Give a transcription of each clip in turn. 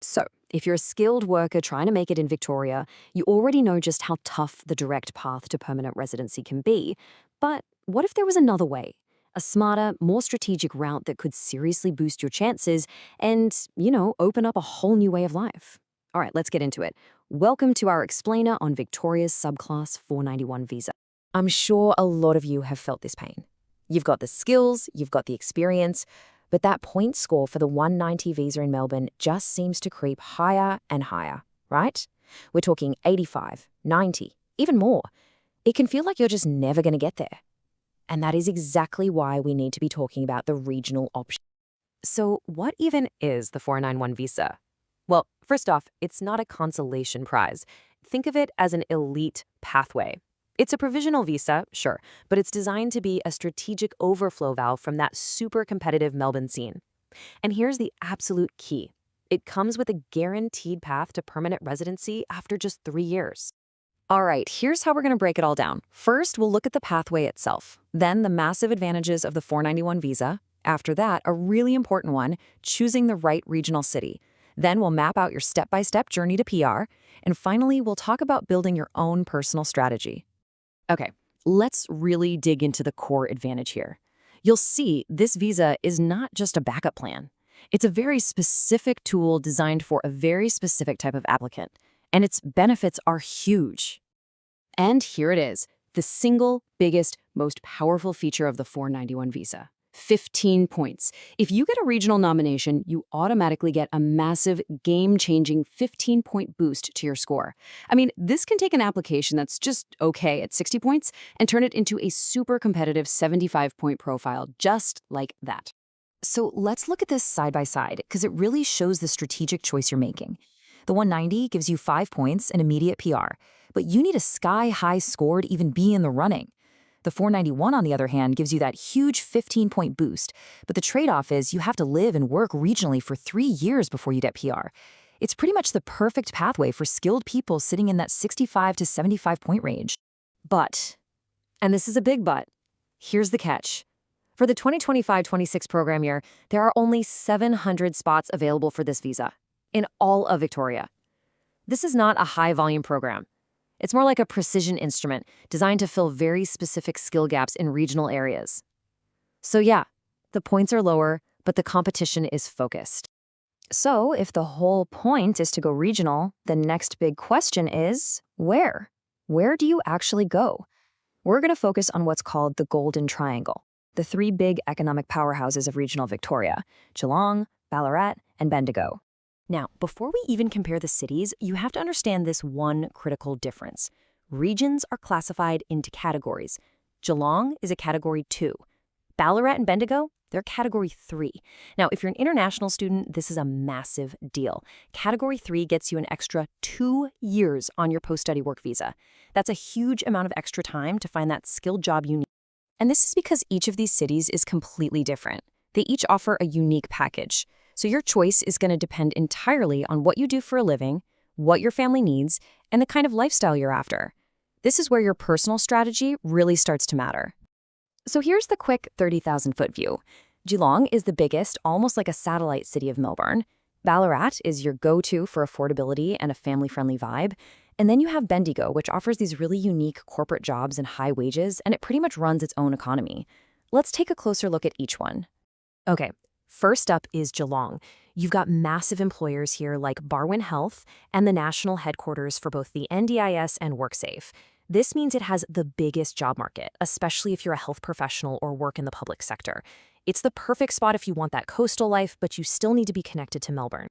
So, if you're a skilled worker trying to make it in Victoria, you already know just how tough the direct path to permanent residency can be. But what if there was another way? A smarter, more strategic route that could seriously boost your chances and, open up a whole new way of life. All right, let's get into it. Welcome to our explainer on Victoria's subclass 491 visa. I'm sure a lot of you have felt this pain. You've got the skills, you've got the experience, but that point score for the 190 visa in Melbourne just seems to creep higher and higher, right? We're talking 85, 90, even more. It can feel like you're just never going to get there. And that is exactly why we need to be talking about the regional option. So, what even is the 491 visa? Well, first off, it's not a consolation prize. Think of it as an elite pathway. It's a provisional visa, sure, but it's designed to be a strategic overflow valve from that super competitive Melbourne scene. And here's the absolute key. It comes with a guaranteed path to permanent residency after just 3 years. All right, here's how we're going to break it all down. First, we'll look at the pathway itself, then the massive advantages of the 491 visa. After that, a really important one, choosing the right regional city. Then we'll map out your step-by-step journey to PR. And finally, we'll talk about building your own personal strategy. Okay, let's really dig into the core advantage here. You'll see this visa is not just a backup plan. It's a very specific tool designed for a very specific type of applicant, and its benefits are huge. And here it is, the single biggest, most powerful feature of the 491 visa. 15 points. If you get a regional nomination, you automatically get a massive, game-changing 15-point boost to your score. I mean, this can take an application that's just okay at 60 points and turn it into a super competitive 75-point profile, just like that. So let's look at this side by side, because it really shows the strategic choice you're making. The 190 gives you 5 points and immediate PR, but you need a sky-high score to even be in the running. The 491, on the other hand, gives you that huge 15-point boost, but the trade-off is you have to live and work regionally for 3 years before you get PR. It's pretty much the perfect pathway for skilled people sitting in that 65 to 75-point range. But, and this is a big but, here's the catch. For the 2025-26 program year, there are only 700 spots available for this visa in all of Victoria. This is not a high-volume program. It's more like a precision instrument designed to fill very specific skill gaps in regional areas. So yeah, the points are lower, but the competition is focused. So if the whole point is to go regional, the next big question is, where? Where do you actually go? We're going to focus on what's called the Golden Triangle, the 3 big economic powerhouses of regional Victoria: Geelong, Ballarat, and Bendigo. Now, before we even compare the cities, you have to understand this one critical difference. Regions are classified into categories. Geelong is a Category 2. Ballarat and Bendigo, they're Category 3. Now, if you're an international student, this is a massive deal. Category 3 gets you an extra 2 years on your post-study work visa. That's a huge amount of extra time to find that skilled job you need. And this is because each of these cities is completely different. They each offer a unique package. So your choice is going to depend entirely on what you do for a living, what your family needs, and the kind of lifestyle you're after. This is where your personal strategy really starts to matter. So here's the quick 30,000-foot view. Geelong is the biggest, almost like a satellite city of Melbourne. Ballarat is your go-to for affordability and a family-friendly vibe. And then you have Bendigo, which offers these really unique corporate jobs and high wages, and it pretty much runs its own economy. Let's take a closer look at each one. Okay. First up is Geelong. You've got massive employers here like Barwon Health and the national headquarters for both the NDIS and WorkSafe. This means it has the biggest job market, especially if you're a health professional or work in the public sector. It's the perfect spot if you want that coastal life, but you still need to be connected to Melbourne.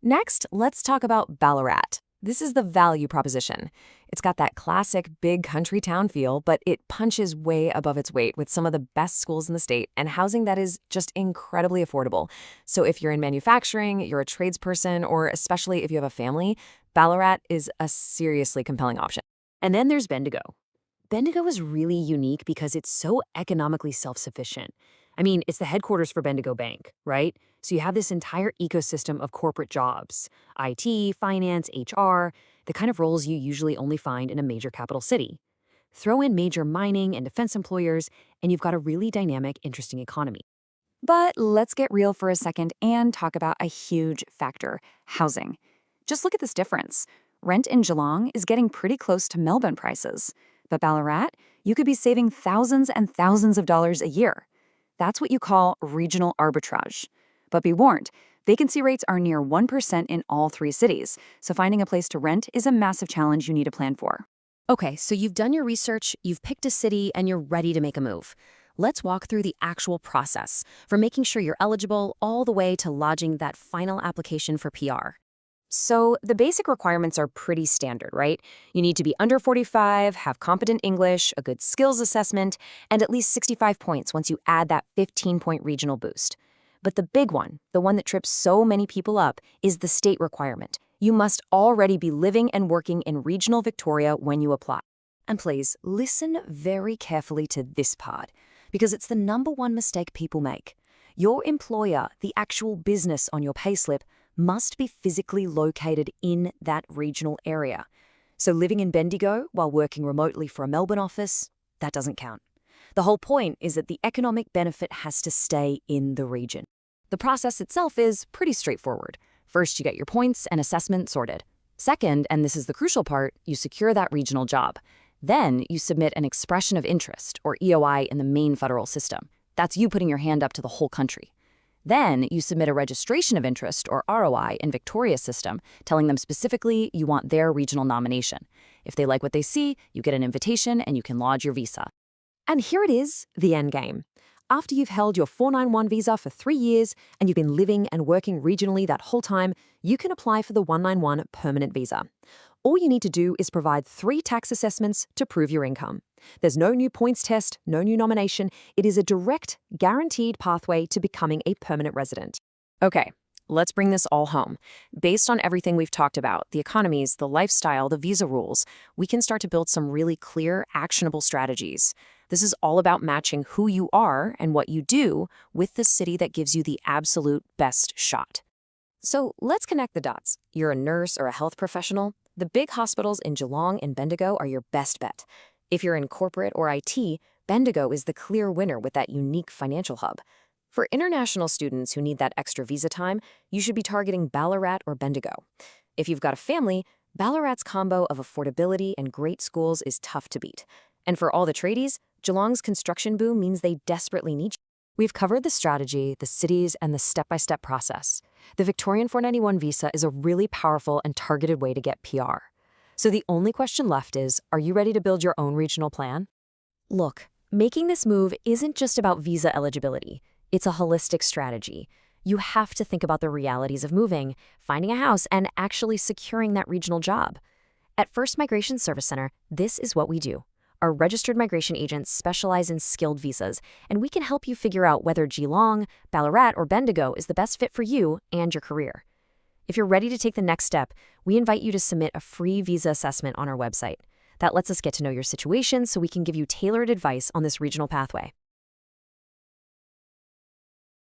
Next, let's talk about Ballarat. This is the value proposition. It's got that classic big country town feel, but it punches way above its weight with some of the best schools in the state and housing that is just incredibly affordable. So if you're in manufacturing, you're a tradesperson, or especially if you have a family, Ballarat is a seriously compelling option. And then there's Bendigo. Bendigo is really unique because it's so economically self-sufficient. I mean, it's the headquarters for Bendigo Bank, right? So you have this entire ecosystem of corporate jobs, IT, finance, HR, the kind of roles you usually only find in a major capital city. Throw in major mining and defense employers, and you've got a really dynamic, interesting economy. But let's get real for a second and talk about a huge factor: housing. Just look at this difference. Rent in Geelong is getting pretty close to Melbourne prices. But Ballarat, you could be saving thousands and thousands of dollars a year. That's what you call regional arbitrage. But be warned, vacancy rates are near 1% in all three cities, so finding a place to rent is a massive challenge you need to plan for. Okay, so you've done your research, you've picked a city, and you're ready to make a move. Let's walk through the actual process, from making sure you're eligible all the way to lodging that final application for PR. So the basic requirements are pretty standard, right? You need to be under 45, have competent English, a good skills assessment, and at least 65 points once you add that 15-point regional boost. But the big one, the one that trips so many people up, is the state requirement. You must already be living and working in regional Victoria when you apply. And please, listen very carefully to this part, because it's the #1 mistake people make. Your employer, the actual business on your payslip, must be physically located in that regional area. So living in Bendigo while working remotely for a Melbourne office, that doesn't count. The whole point is that the economic benefit has to stay in the region. The process itself is pretty straightforward. First, you get your points and assessment sorted. Second, and this is the crucial part, you secure that regional job. Then you submit an expression of interest, or EOI, in the main federal system. That's you putting your hand up to the whole country. Then you submit a registration of interest, or ROI, in Victoria's system, telling them specifically you want their regional nomination. If they like what they see, you get an invitation and you can lodge your visa. And here it is, the end game. After you've held your 491 visa for 3 years and you've been living and working regionally that whole time, you can apply for the 191 permanent visa. All you need to do is provide 3 tax assessments to prove your income. There's no new points test, no new nomination. It is a direct, guaranteed pathway to becoming a permanent resident. Okay, let's bring this all home. Based on everything we've talked about, the economies, the lifestyle, the visa rules, we can start to build some really clear, actionable strategies. This is all about matching who you are and what you do with the city that gives you the absolute best shot. So let's connect the dots. You're a nurse or a health professional. The big hospitals in Geelong and Bendigo are your best bet. If you're in corporate or IT, Bendigo is the clear winner with that unique financial hub. For international students who need that extra visa time, you should be targeting Ballarat or Bendigo. If you've got a family, Ballarat's combo of affordability and great schools is tough to beat. And for all the tradies, Geelong's construction boom means they desperately need you. We've covered the strategy, the cities, and the step-by-step process. The Victorian 491 visa is a really powerful and targeted way to get PR. So the only question left is, are you ready to build your own regional plan? Look, making this move isn't just about visa eligibility. It's a holistic strategy. You have to think about the realities of moving, finding a house, and actually securing that regional job. At First Migration Service Center, this is what we do. Our registered migration agents specialize in skilled visas, and we can help you figure out whether Geelong, Ballarat, or Bendigo is the best fit for you and your career. If you're ready to take the next step, we invite you to submit a free visa assessment on our website. That lets us get to know your situation so we can give you tailored advice on this regional pathway.